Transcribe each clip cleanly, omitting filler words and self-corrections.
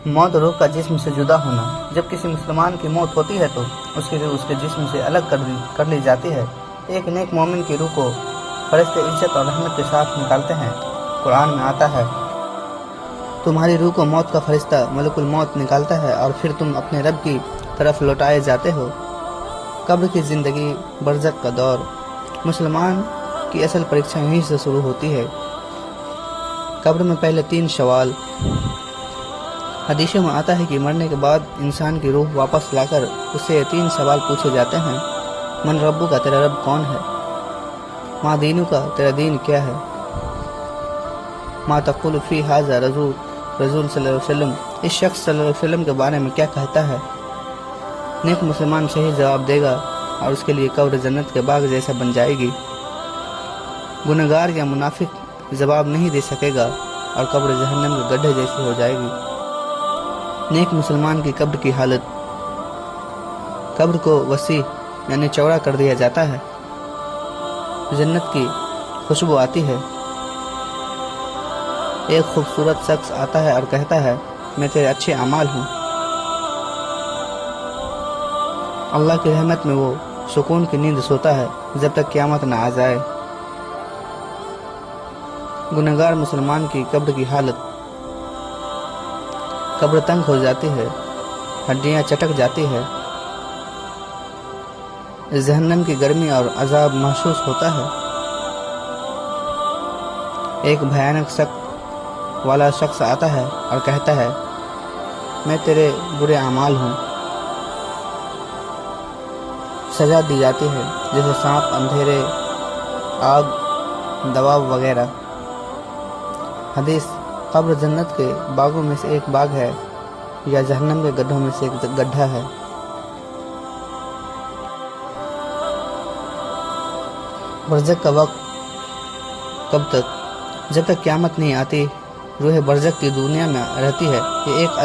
موت روح کا جسم سے جدا ہونا۔ جب کسی مسلمان کی موت ہوتی ہے تو اس کی روح اس کے جسم سے الگ کر لی جاتی ہے۔ ایک نیک مومن کی روح کو فرشتے عزت اور رحمت کے ساتھ نکالتے ہیں۔ قرآن میں آتا ہے، تمہاری روح کو موت کا فرشتہ ملک الموت نکالتا ہے اور پھر تم اپنے رب کی طرف لوٹائے جاتے ہو۔ قبر کی زندگی، برزخ کا دور۔ مسلمان کی اصل پریکشا یہیں سے شروع ہوتی ہے۔ قبر میں پہلے 3 سوال۔ حدیثوں میں آتا ہے کہ مرنے کے بعد انسان کی روح واپس لا کر اس سے 3 سوال پوچھے جاتے ہیں۔ من ربو کا، تیرا رب کون ہے؟ ما دینو کا، تیرا دین کیا ہے؟ ما تقول فی ھذا رسول صلی اللہ علیہ وسلم، اس شخص صلی اللہ علیہ وسلم کے بارے میں کیا کہتا ہے؟ نیک مسلمان صحیح جواب دے گا اور اس کے لیے قبر جنت کے باغ جیسا بن جائے گی۔ گنہگار یا منافق جواب نہیں دے سکے گا اور قبر جہنم کے گڈھے جیسی ہو جائے گی۔ نیک مسلمان کی قبر کی حالت۔ قبر کو وسیع یعنی چوڑا کر دیا جاتا ہے۔ جنت کی خوشبو آتی ہے۔ ایک خوبصورت شخص آتا ہے اور کہتا ہے، میں تیرے اچھے اعمال ہوں۔ اللہ کی رحمت میں وہ سکون کی نیند سوتا ہے جب تک قیامت نہ آ جائے۔ گنہگار مسلمان کی قبر کی حالت۔ قبر تنگ ہو جاتی ہے، ہڈیاں چٹک جاتی ہے، جہنم کی گرمی اور عذاب محسوس ہوتا ہے۔ ایک بھیانک شک والا شخص آتا ہے اور کہتا ہے، میں تیرے برے اعمال ہوں۔ سزا دی جاتی ہے جیسے سانپ، اندھیرے، آگ، دواب وغیرہ۔ حدیث، قبر جنت کے باغوں میں سے ایک باغ ہے یا جہنم کے گڈھوں میں سے ایک گڈھا ہے۔ برزخ کا وقت کب تک؟ جب تک قیامت نہیں آتی، روح برزخ کی دنیا میں رہتی ہے۔ یہ ایک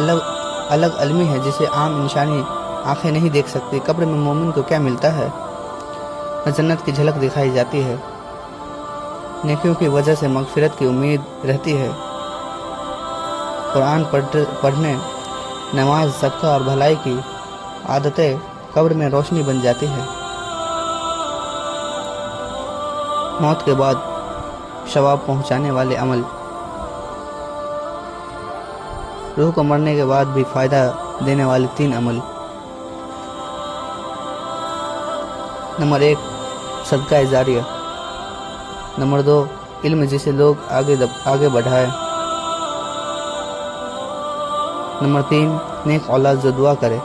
الگ عالمی ہے جسے عام انسانی آنکھیں نہیں دیکھ سکتی۔ قبر میں مومن کو کیا ملتا ہے؟ جنت کی جھلک دکھائی جاتی ہے۔ نیکیوں کی وجہ سے مغفرت کی امید رہتی ہے۔ قرآن پڑھنے، نماز، صدقہ اور بھلائی کی عادتیں قبر میں روشنی بن جاتی ہے۔ موت کے بعد ثواب پہنچانے والے عمل۔ روح کو مرنے کے بعد بھی فائدہ دینے والے 3 عمل۔ نمبر 1، صدقہ جاریہ۔ نمبر 2، علم جسے لوگ آگے بڑھائے۔ نمبر 3، نیک اولاد جو دعا کرے۔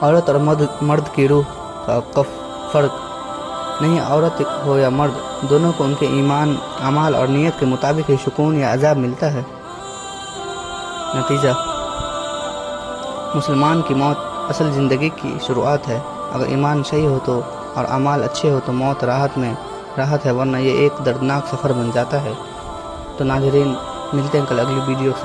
عورت اور مرد کی روح کا فرق نہیں۔ عورت ہو یا مرد، دونوں کو ان کے ایمان، اعمال اور نیت کے مطابق ہی سکون یا عذاب ملتا ہے۔ نتیجہ، مسلمان کی موت اصل زندگی کی شروعات ہے۔ اگر ایمان صحیح ہو تو اور اعمال اچھے ہو تو موت راحت ہے، ورنہ یہ ایک دردناک سفر بن جاتا ہے۔ تو ناظرین، ملتے ہیں کل اگلی ویڈیو سے۔